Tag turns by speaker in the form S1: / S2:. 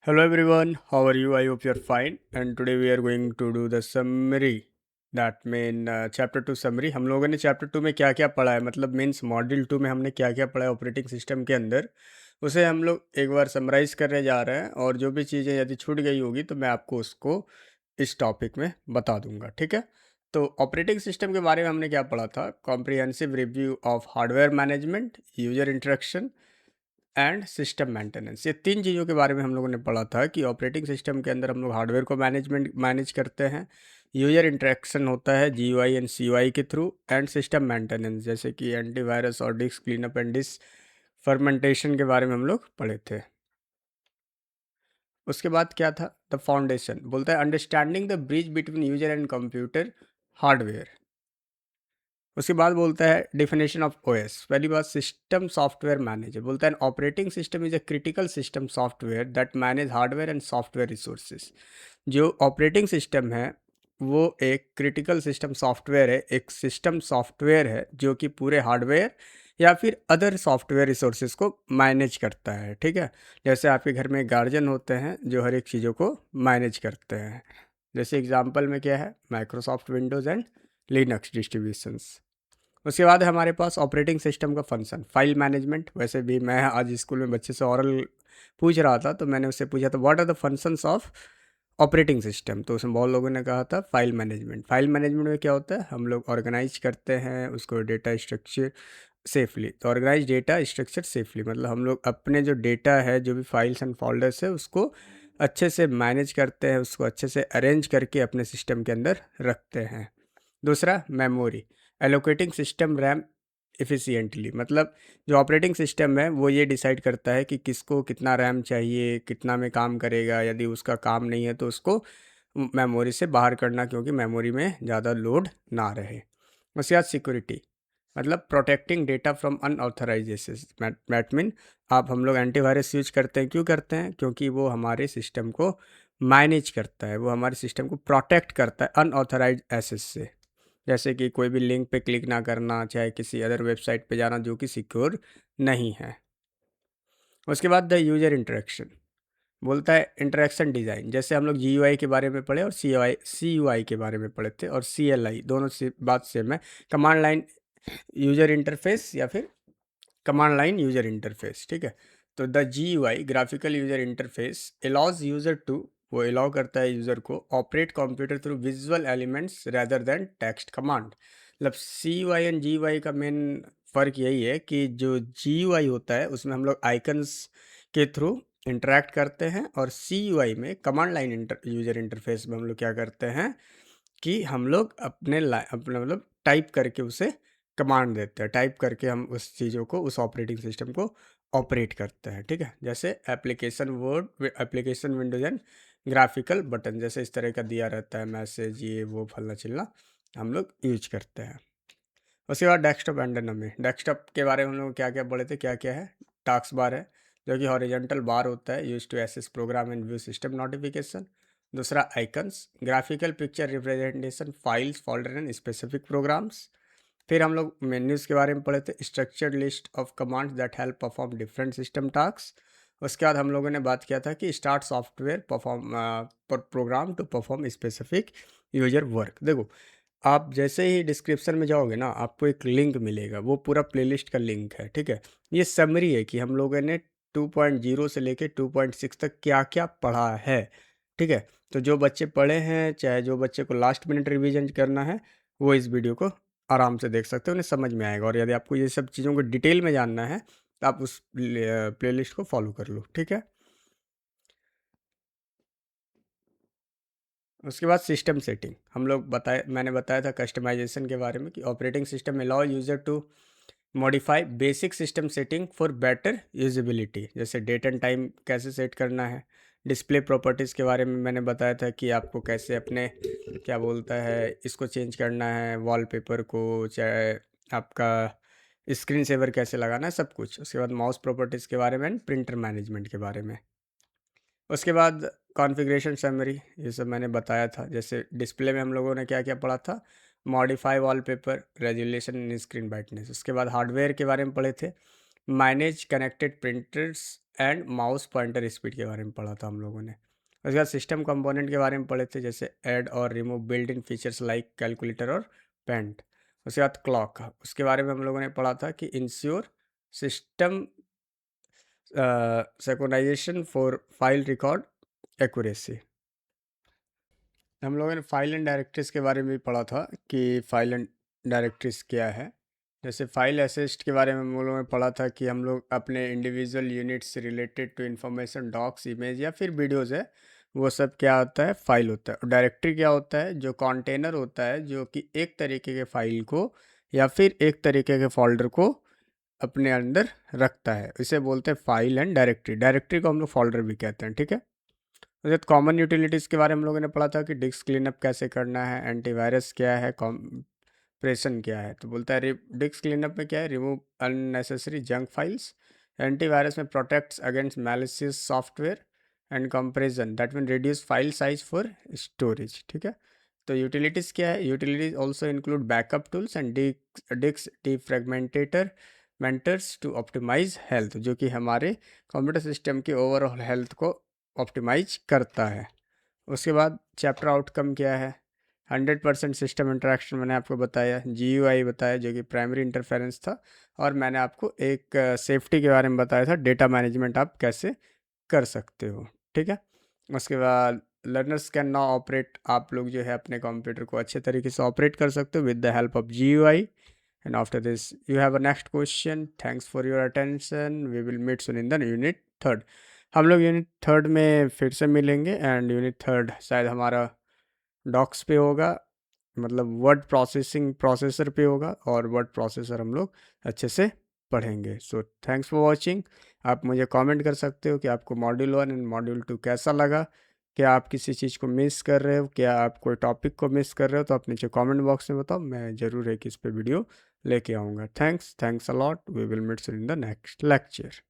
S1: Hello everyone, how are you? I hope you're fine. And today we are going to do the summary. That mean chapter 2 summary. हम लोगों ने chapter 2 में क्या क्या पढ़ा है, मतलब मीन्स मॉड्यूल 2 में हमने क्या क्या पढ़ा है ऑपरेटिंग सिस्टम के अंदर, उसे हम लोग एक बार समराइज करने जा रहे हैं। और जो भी चीज़ें यदि छूट गई होगी तो मैं आपको उसको इस टॉपिक में बता दूंगा, ठीक है। तो ऑपरेटिंग सिस्टम के बारे में हमने क्या पढ़ा था? Comprehensive review of hardware management, user interaction and system maintenance. ये तीन चीज़ों के बारे में हम लोगों ने पढ़ा था कि ऑपरेटिंग सिस्टम के अंदर हम लोग हार्डवेयर को मैनेज करते हैं, यूजर इंटरेक्शन होता है जीयूआई एंड सीयूआई के थ्रू, एंड सिस्टम मेंटेनेंस जैसे कि एंटीवायरस और disk cleanup and disk fragmentation के बारे में हम लोग पढ़े थे। उसके बाद क्या था? द फाउंडेशन बोलता है understanding the bridge between user and computer hardware. उसके बाद बोलता है डिफिनेशन ऑफ ओएस। पहली बात, सिस्टम सॉफ्टवेयर मैनेजर बोलता है operating system is a critical system software that manage hardware and software resources. जो ऑपरेटिंग सिस्टम है वो एक क्रिटिकल सिस्टम सॉफ्टवेयर है, एक सिस्टम सॉफ्टवेयर है जो कि पूरे हार्डवेयर या फिर अदर सॉफ्टवेयर रिसोर्सेज को मैनेज करता है, ठीक है। जैसे आपके घर में गार्जियन होते हैं जो हर एक चीज़ों को मैनेज करते हैं। जैसे एग्जांपल में क्या है? Microsoft Windows and Linux distributions. उसके बाद है हमारे पास ऑपरेटिंग सिस्टम का फंक्शन फाइल मैनेजमेंट। वैसे भी मैं आज स्कूल में बच्चे से ऑरल पूछ रहा था तो मैंने उससे पूछा था what are the functions of operating system, तो उसमें बहुत लोगों ने कहा था फाइल मैनेजमेंट। फाइल मैनेजमेंट में क्या होता है? हम लोग ऑर्गेनाइज करते हैं उसको डेटा स्ट्रक्चर सेफली। तो ऑर्गेनाइज डेटा स्ट्रक्चर सेफली मतलब हम लोग अपने जो डेटा है, जो भी फाइल्स एंड फोल्डर्स है, उसको अच्छे से मैनेज करते हैं, उसको अच्छे से अरेंज करके अपने सिस्टम के अंदर रखते हैं। दूसरा, memory allocating system RAM efficiently, मतलब जो ऑपरेटिंग सिस्टम है वो ये डिसाइड करता है कि किसको कितना रैम चाहिए, कितना में काम करेगा। यदि उसका काम नहीं है तो उसको मेमोरी से बाहर करना, क्योंकि मेमोरी में ज़्यादा लोड ना रहे। उसके बाद सिक्योरिटी मतलब protecting data from unauthorize access. मैट मीन आप हम लोग एंटीवायरस यूज करते हैं, क्यों करते हैं? क्योंकि वो हमारे सिस्टम को मैनेज करता है, वो हमारे सिस्टम को प्रोटेक्ट करता है अनऑथराइज एक्सेस से। जैसे कि कोई भी लिंक पे क्लिक ना करना, चाहे किसी अदर वेबसाइट पे जाना जो कि सिक्योर नहीं है। उसके बाद द यूजर इंटरेक्शन बोलता है इंटरेक्शन डिज़ाइन। जैसे हम लोग जीयूआई के बारे में पढ़े और सीयूआई के बारे में पढ़े थे, और सीएलआई दोनों से बात सेम है। कमांड लाइन यूजर इंटरफेस या फिर कमांड लाइन यूजर इंटरफेस, ठीक है। तो the GUI graphical user interface allows user to, वो अलाउ करता है यूजर को operate computer through visual elements rather than text command. मतलब C U I and G U I का मेन फ़र्क यही है कि जो जी यू आई होता है उसमें हम लोग आइकन्स के थ्रू इंटरेक्ट करते हैं, और सी यू आई में कमांड लाइन यूजर इंटरफेस में हम लोग क्या करते हैं कि हम लोग अपने मतलब टाइप करके उसे कमांड देते हैं, टाइप करके हम उस चीज़ों को, उस ऑपरेटिंग सिस्टम को ऑपरेट करते हैं, ठीक है। जैसे application word, application Windows and graphical button, जैसे इस तरह का दिया रहता है मैसेज, ये वो फलना चिल्ला हम लोग यूज करते हैं। उसके बाद डेस्कटॉप एंड डायनामिक। डेस्कटॉप के बारे में हम लोग क्या क्या पढ़े थे? क्या क्या है? टास्क बार है जो कि हॉरिजॉन्टल बार होता है, use to access program and view system notification. दूसरा, icons graphical picture representation files folder and specific programs. फिर हम लोग मेन्यूज़ के बारे में पढ़े थे, structured list of commands that help perform different system task. उसके बाद हम लोगों ने बात किया था कि start software perform program to perform specific user work. देखो, आप जैसे ही डिस्क्रिप्शन में जाओगे ना, आपको एक लिंक मिलेगा, वो पूरा प्लेलिस्ट का लिंक है, ठीक है। ये समरी है कि हम लोगों ने 2.0 से लेके 2.6 तक क्या क्या पढ़ा है, ठीक है। तो जो बच्चे पढ़े हैं, चाहे जो बच्चे को लास्ट मिनट रिवीजन करना है, वो इस वीडियो को आराम से देख सकते हो, उन्हें समझ में आएगा। और यदि आपको ये सब चीज़ों को डिटेल में जानना है तो आप उस प्लेलिस्ट को फॉलो कर लो, ठीक है। उसके बाद सिस्टम सेटिंग हम लोग मैंने बताया था कस्टमाइजेशन के बारे में कि operating system allow user to modify basic system setting for better usability. जैसे डेट एंड टाइम कैसे सेट करना है। डिस्प्ले प्रॉपर्टीज़ के बारे में मैंने बताया था कि आपको कैसे अपने क्या बोलता है इसको चेंज करना है, वॉलपेपर को, चाहे आपका स्क्रीन सेवर कैसे लगाना है, सब कुछ। उसके बाद माउस प्रॉपर्टीज़ के बारे में एंड प्रिंटर मैनेजमेंट के बारे में। उसके बाद कॉन्फ़िगरेशन समरी, ये सब मैंने बताया था। जैसे डिस्प्ले में हम लोगों ने क्या क्या पढ़ा था? Modify wallpaper, resolution, screen brightness. उसके बाद हार्डवेयर के बारे में पढ़े थे, manage connected printers and mouse pointer speed के बारे में पढ़ा था हम लोगों ने। उसके बाद सिस्टम कंपोनेंट के बारे में पढ़े थे, जैसे ऐड और remove built in features like calculator और पेंट। उसके बाद क्लॉक, उसके बारे में हम लोगों ने पढ़ा था कि ensure system synchronization for file record accuracy. हम लोगों ने फाइल एंड डायरेक्टरीज के बारे में भी पढ़ा था कि फाइल एंड डायरेक्टरीज क्या है। जैसे फाइल असिस्ट के बारे में हम लोगों ने पढ़ा था कि हम लोग अपने इंडिविजुअल यूनिट से related to information, docs, image या फिर वीडियोज़ है, वो सब क्या होता है, फाइल होता है। और डायरेक्टरी क्या होता है, जो कंटेनर होता है जो कि एक तरीके के फाइल को या फिर एक तरीके के फोल्डर को अपने अंदर रखता है, इसे बोलते हैं फाइल एंड डायरेक्टरी। डायरेक्टरी को हम लोग फोल्डर भी कहते हैं, ठीक है। उसके बाद कॉमन यूटिलिटीज़ के बारे में हम लोगों ने पढ़ा था कि डिस्क क्लीनअप कैसे करना है, एंटीवायरस क्या है, कंप्रेशन क्या है। तो बोलता है डिस्क क्लीनअप में क्या है, remove unnecessary junk files. Antivirus में protects against malicious software. And compression that mean reduce file size for storage, ठीक है। तो यूटिलिटीज़ क्या है, utilities also include backup tools and disk defragmenter mentors to optimize health, जो कि हमारे computer system की ओवरऑल हेल्थ को ऑप्टिमाइज करता है। उसके बाद चैप्टर आउटकम क्या है, 100% सिस्टम इंटरेक्शन मैंने आपको बताया, GUI बताया जो कि प्राइमरी इंटरफेरेंस था, और मैंने आपको एक सेफ्टी के बारे में बताया था, डेटा मैनेजमेंट आप कैसे कर सकते हो, ठीक है। उसके बाद लर्नर्स कैन नाउ ऑपरेट, आप लोग जो है अपने कंप्यूटर को अच्छे तरीके से ऑपरेट कर सकते हो with the help of GUI। And after this you have a next question. Thanks for your attention, we will meet soon in the unit third. हम लोग यूनिट थर्ड में फिर से मिलेंगे, एंड यूनिट थर्ड शायद हमारा डॉक्स पे होगा, मतलब वर्ड प्रोसेसिंग प्रोसेसर पे होगा, और वर्ड प्रोसेसर हम लोग अच्छे से पढ़ेंगे। So thanks for watching. आप मुझे कमेंट कर सकते हो कि आपको मॉड्यूल 1 एंड मॉड्यूल 2 कैसा लगा, क्या आप किसी चीज़ को मिस कर रहे हो, क्या आप कोई टॉपिक को मिस कर रहे हो, तो आप नीचे कमेंट बॉक्स में बताओ, मैं ज़रूर एक इस पे वीडियो लेके आऊँगा। Thanks a lot, we will meet in the next lecture.